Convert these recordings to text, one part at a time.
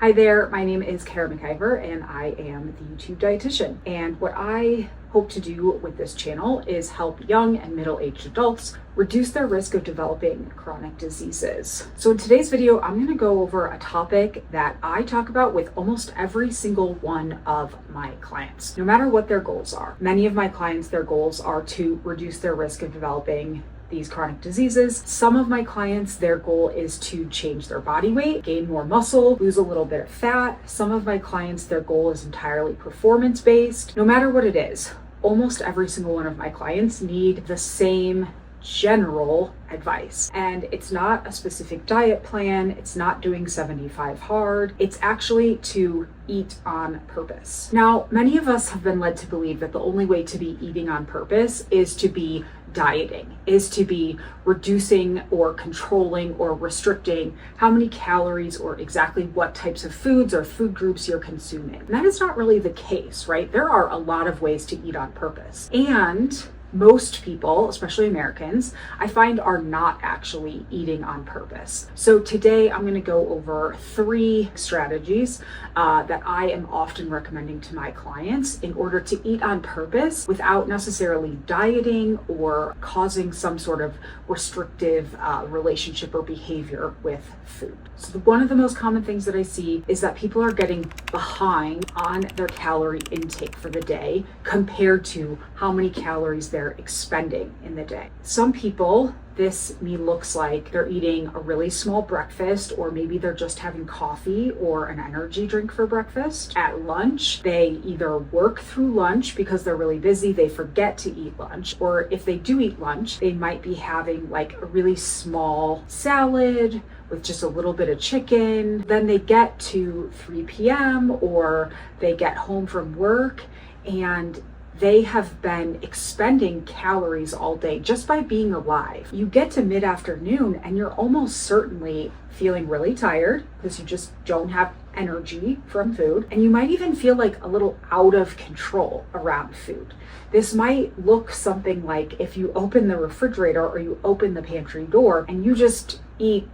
Hi there, my name is Kara McIver and I am the YouTube Dietitian. And what I hope to do with this channel is help young and middle-aged adults reduce their risk of developing chronic diseases. So in today's video, I'm going to go over a topic that I talk about with almost every single one of my clients, no matter what their goals are. Many of my clients, their goals are to reduce their risk of developing these chronic diseases. Some of my clients, their goal is to change their body weight, gain more muscle, lose a little bit of fat. Some of my clients, their goal is entirely performance-based. No matter what it is, almost every single one of my clients need the same general advice. And it's not a specific diet plan. It's not doing 75 hard. It's actually to eat on purpose. Now, many of us have been led to believe that the only way to be eating on purpose is to be dieting, is to be reducing or controlling or restricting how many calories or exactly what types of foods or food groups you're consuming. And that is not really the case, right? There are a lot of ways to eat on purpose. And most people, especially Americans, I find are not actually eating on purpose. So today I'm going to go over 3 strategies that I am often recommending to my clients in order to eat on purpose without necessarily dieting or causing some sort of restrictive relationship or behavior with food. So one of the most common things that I see is that people are getting behind on their calorie intake for the day compared to how many calories they're expending in the day. Some people, this looks like they're eating a really small breakfast, or maybe they're just having coffee or an energy drink for breakfast. At lunch, they either work through lunch because they're really busy, they forget to eat lunch, or if they do eat lunch, they might be having like a really small salad with just a little bit of chicken. Then they get to 3 p.m. or they get home from work and they have been expending calories all day just by being alive. You get to mid-afternoon and you're almost certainly feeling really tired because you just don't have energy from food. And you might even feel like a little out of control around food. This might look something like if you open the refrigerator or you open the pantry door and you just eat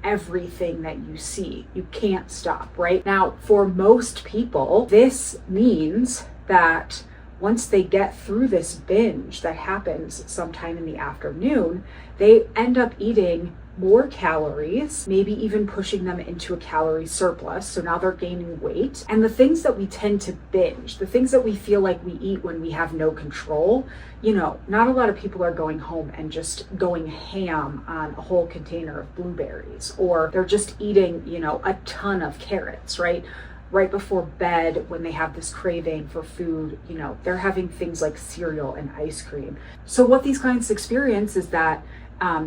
everything that you see. You can't stop, right? Now, for most people, this means that once they get through this binge that happens sometime in the afternoon, they end up eating more calories, maybe even pushing them into a calorie surplus. So now they're gaining weight. And the things that we tend to binge, the things that we feel like we eat when we have no control, not a lot of people are going home and just going ham on a whole container of blueberries, or they're just eating, a ton of carrots, right? Right before bed, when they have this craving for food, they're having things like cereal and ice cream. So what these clients experience is that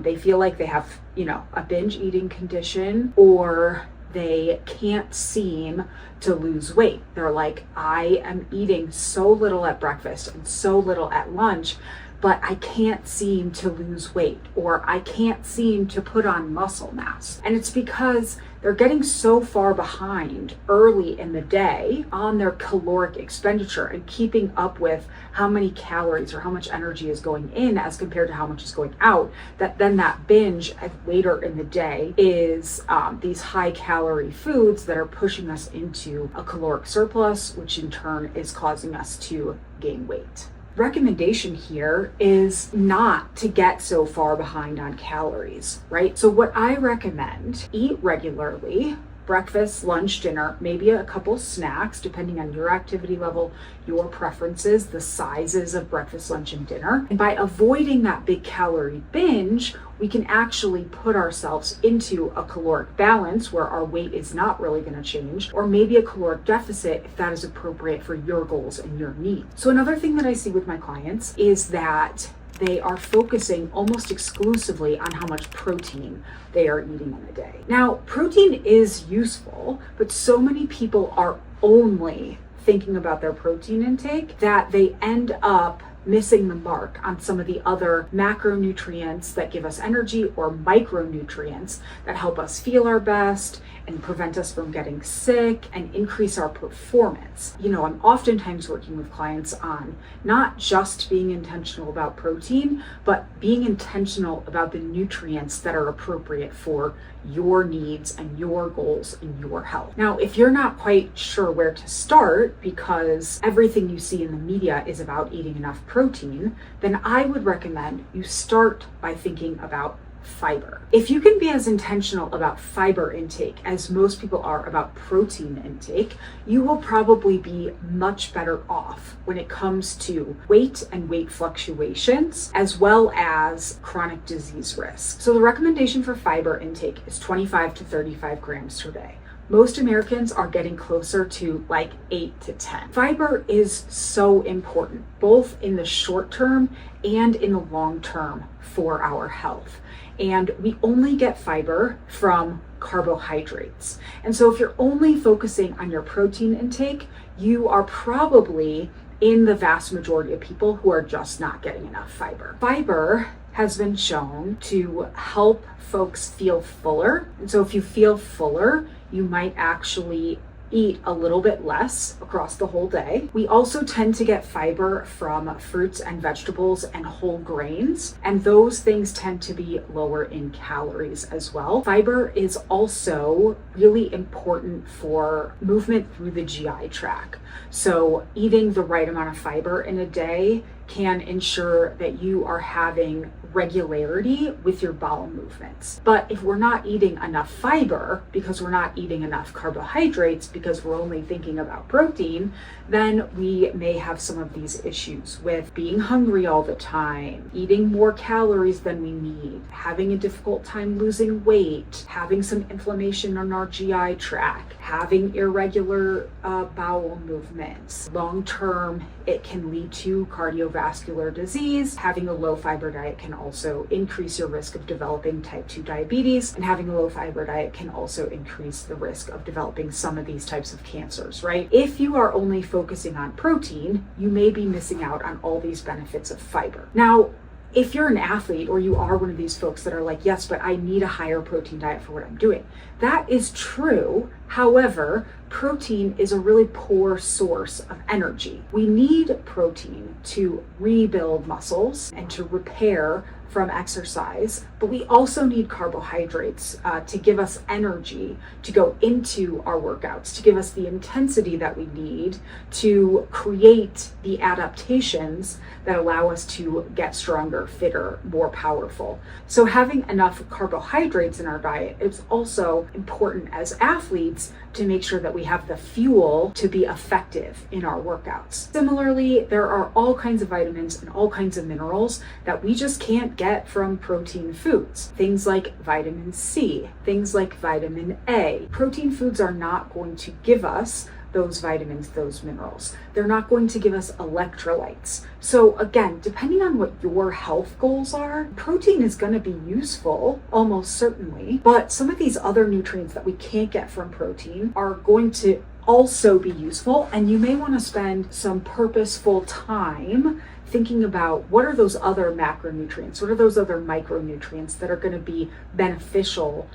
they feel like they have, a binge eating condition, or they can't seem to lose weight. They're like, I am eating so little at breakfast and so little at lunch, but I can't seem to lose weight, or I can't seem to put on muscle mass. And it's because they're getting so far behind early in the day on their caloric expenditure and keeping up with how many calories or how much energy is going in as compared to how much is going out, that then that binge later in the day is these high calorie foods that are pushing us into a caloric surplus, which in turn is causing us to gain weight. Recommendation here is not to get so far behind on calories, right? So what I recommend, eat regularly, breakfast, lunch, dinner, maybe a couple snacks, depending on your activity level, your preferences, the sizes of breakfast, lunch, and dinner. And by avoiding that big calorie binge, we can actually put ourselves into a caloric balance where our weight is not really going to change, or maybe a caloric deficit if that is appropriate for your goals and your needs. So another thing that I see with my clients is that they are focusing almost exclusively on how much protein they are eating in a day. Now, protein is useful, but so many people are only thinking about their protein intake that they end up missing the mark on some of the other macronutrients that give us energy or micronutrients that help us feel our best and prevent us from getting sick and increase our performance. I'm oftentimes working with clients on not just being intentional about protein, but being intentional about the nutrients that are appropriate for your needs and your goals and your health. Now, if you're not quite sure where to start because everything you see in the media is about eating enough protein, then I would recommend you start by thinking about fiber. If you can be as intentional about fiber intake as most people are about protein intake, you will probably be much better off when it comes to weight and weight fluctuations, as well as chronic disease risk. So the recommendation for fiber intake is 25 to 35 grams per day. Most Americans are getting closer to like 8 to 10. Fiber is so important, both in the short term and in the long term for our health. And we only get fiber from carbohydrates. And so if you're only focusing on your protein intake, you are probably in the vast majority of people who are just not getting enough fiber. Fiber has been shown to help folks feel fuller. And so if you feel fuller, you might actually eat a little bit less across the whole day. We also tend to get fiber from fruits and vegetables and whole grains, and those things tend to be lower in calories as well. Fiber is also really important for movement through the GI tract. So eating the right amount of fiber in a day can ensure that you are having regularity with your bowel movements. But if we're not eating enough fiber because we're not eating enough carbohydrates because we're only thinking about protein, then we may have some of these issues with being hungry all the time, eating more calories than we need, having a difficult time losing weight, having some inflammation on our GI tract, having irregular bowel movements. Long term, it can lead to cardiovascular disease. Having a low fiber diet can also increase your risk of developing type 2 diabetes, and having a low fiber diet can also increase the risk of developing some of these types of cancers, right? If you are only focusing on protein, you may be missing out on all these benefits of fiber. Now, if you're an athlete or you are one of these folks that are like, yes, but I need a higher protein diet for what I'm doing, that is true. However, protein is a really poor source of energy. We need protein to rebuild muscles and to repair from exercise, but we also need carbohydrates to give us energy to go into our workouts, to give us the intensity that we need to create the adaptations that allow us to get stronger, fitter, more powerful. So having enough carbohydrates in our diet is also important as athletes to make sure that we have the fuel to be effective in our workouts. Similarly, there are all kinds of vitamins and all kinds of minerals that we just can't get from protein foods. Things like vitamin C, things like vitamin A. Protein foods are not going to give us those vitamins, those minerals. They're not going to give us electrolytes. So again, depending on what your health goals are, protein is going to be useful, almost certainly, but some of these other nutrients that we can't get from protein are going to also be useful, and you may want to spend some purposeful time thinking about what are those other macronutrients, what are those other micronutrients that are going to be beneficial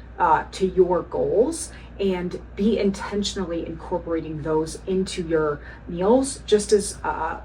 to your goals, and be intentionally incorporating those into your meals just as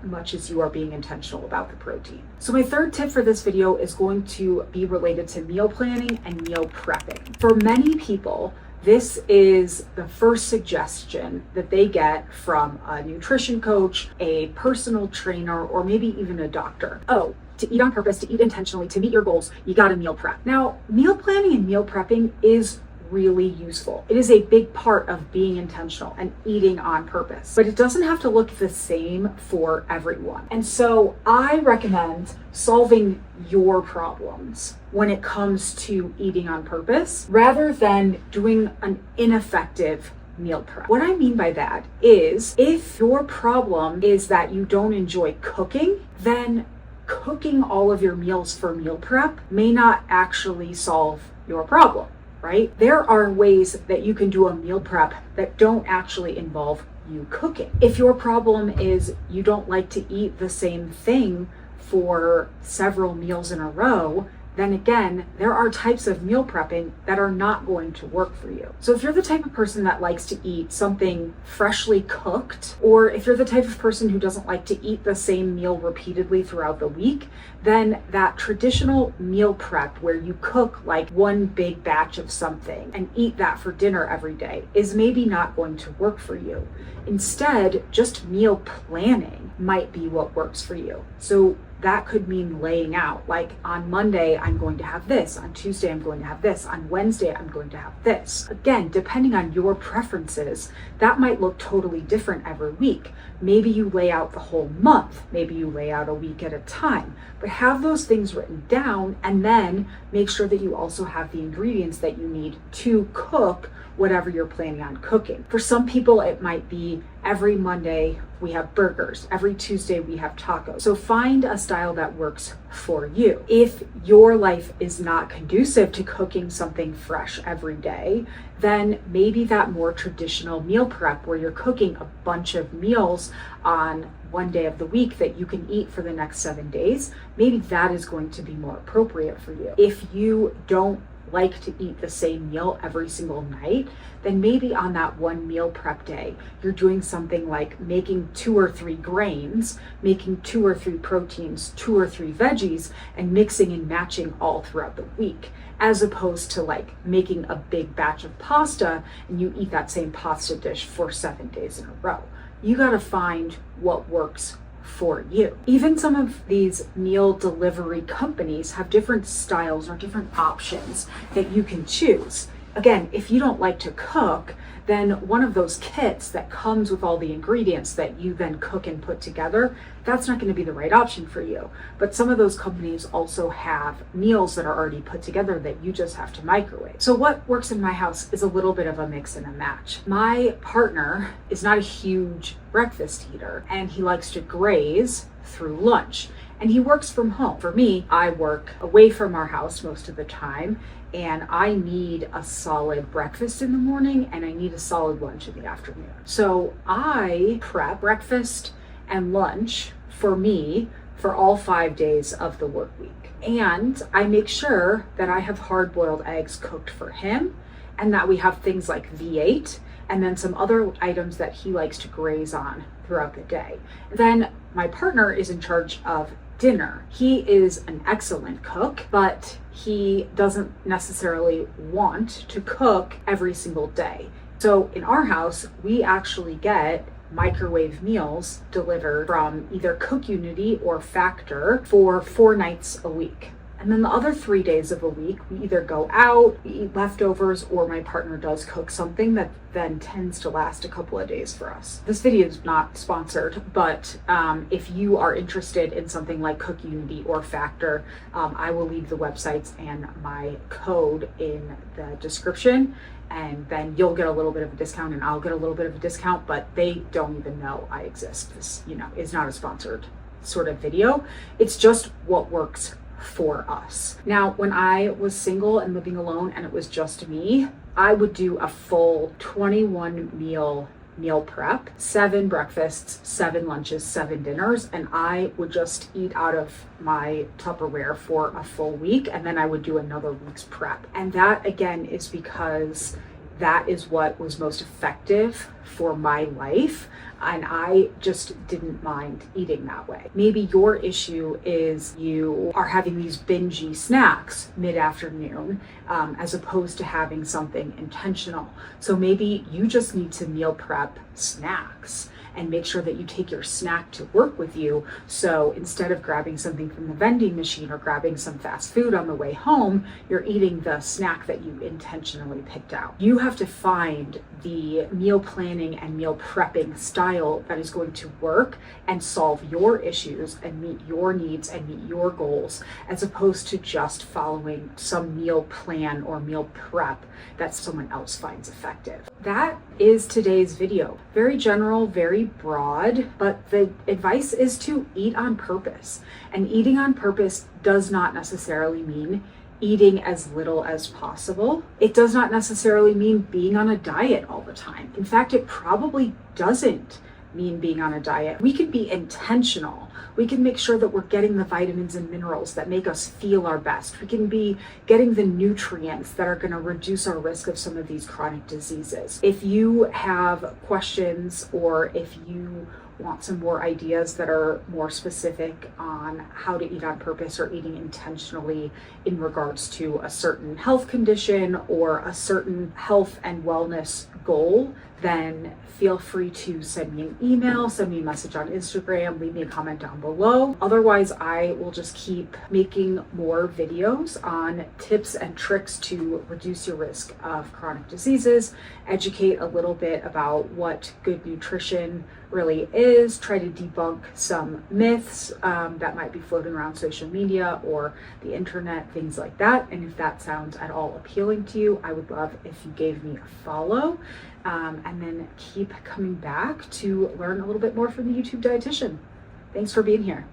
much as you are being intentional about the protein. So my third tip for this video is going to be related to meal planning and meal prepping. For many people, this is the first suggestion that they get from a nutrition coach, a personal trainer, or maybe even a doctor. Oh, to eat on purpose, to eat intentionally, to meet your goals, you gotta meal prep. Now, meal planning and meal prepping is really useful. It is a big part of being intentional and eating on purpose, but it doesn't have to look the same for everyone. And so I recommend solving your problems when it comes to eating on purpose rather than doing an ineffective meal prep. What I mean by that is if your problem is that you don't enjoy cooking, then cooking all of your meals for meal prep may not actually solve your problem. Right? There are ways that you can do a meal prep that don't actually involve you cooking. If your problem is you don't like to eat the same thing for several meals in a row, then again, there are types of meal prepping that are not going to work for you. So if you're the type of person that likes to eat something freshly cooked, or if you're the type of person who doesn't like to eat the same meal repeatedly throughout the week, then that traditional meal prep where you cook like one big batch of something and eat that for dinner every day is maybe not going to work for you. Instead, just meal planning might be what works for you. So that could mean laying out, like on Monday, I'm going to have this, on Tuesday, I'm going to have this, on Wednesday, I'm going to have this. Again, depending on your preferences, that might look totally different every week. Maybe you lay out the whole month, maybe you lay out a week at a time, but have those things written down and then make sure that you also have the ingredients that you need to cook whatever you're planning on cooking. For some people, it might be every Monday we have burgers, every Tuesday we have tacos. So find a style that works for you. If your life is not conducive to cooking something fresh every day, then maybe that more traditional meal prep where you're cooking a bunch of meals on one day of the week that you can eat for the next 7 days, maybe that is going to be more appropriate for you. If you don't like to eat the same meal every single night, then maybe on that one meal prep day, you're doing something like making 2 or 3 grains, making 2 or 3 proteins, 2 or 3 veggies, and mixing and matching all throughout the week, as opposed to like making a big batch of pasta and you eat that same pasta dish for 7 days in a row. You gotta find what works for you. Even some of these meal delivery companies have different styles or different options that you can choose. Again, if you don't like to cook, then one of those kits that comes with all the ingredients that you then cook and put together, that's not going to be the right option for you. But some of those companies also have meals that are already put together that you just have to microwave. So what works in my house is a little bit of a mix and a match. My partner is not a huge breakfast eater, and he likes to graze through lunch. And he works from home. For me, I work away from our house most of the time, and I need a solid breakfast in the morning and I need a solid lunch in the afternoon. So I prep breakfast and lunch for me for all 5 days of the work week. And I make sure that I have hard-boiled eggs cooked for him and that we have things like V8 and then some other items that he likes to graze on throughout the day. Then my partner is in charge of dinner. He is an excellent cook, but he doesn't necessarily want to cook every single day. So in our house, we actually get microwave meals delivered from either Cook Unity or Factor for 4 nights a week. And then the other 3 days of a week, we either go out, we eat leftovers, or my partner does cook something that then tends to last a couple of days for us. This video is not sponsored, but if you are interested in something like Cook Unity or Factor, I will leave the websites and my code in the description, and then you'll get a little bit of a discount and I'll get a little bit of a discount, but they don't even know I exist. This, is not a sponsored sort of video. It's just what works for us. Now, when I was single and living alone and it was just me, I would do a full 21 meal prep, 7 breakfasts, 7 lunches, 7 dinners, and I would just eat out of my Tupperware for a full week, and then I would do another week's prep. And that again is because that is what was most effective for my life, and I just didn't mind eating that way. Maybe your issue is you are having these bingey snacks mid-afternoon as opposed to having something intentional. So maybe you just need to meal prep snacks and make sure that you take your snack to work with you. So instead of grabbing something from the vending machine or grabbing some fast food on the way home, you're eating the snack that you intentionally picked out. You have to find the meal planning and meal prepping style that is going to work and solve your issues and meet your needs and meet your goals, as opposed to just following some meal plan or meal prep that someone else finds effective. That is today's video. Very general, very broad, but the advice is to eat on purpose. And eating on purpose does not necessarily mean eating as little as possible. It does not necessarily mean being on a diet all the time. In fact, it probably doesn't mean being on a diet. We can be intentional We can make sure that we're getting the vitamins and minerals that make us feel our best. We can be getting the nutrients that are going to reduce our risk of some of these chronic diseases. If you have questions, or if you want some more ideas that are more specific on how to eat on purpose or eating intentionally in regards to a certain health condition or a certain health and wellness goal, then feel free to send me an email, send me a message on Instagram, leave me a comment down below. Otherwise, I will just keep making more videos on tips and tricks to reduce your risk of chronic diseases, educate a little bit about what good nutrition really is, try to debunk some myths that might be floating around social media or the internet, things like that. And if that sounds at all appealing to you, I would love if you gave me a follow, and then keep coming back to learn a little bit more from the YouTube Dietitian. Thanks for being here.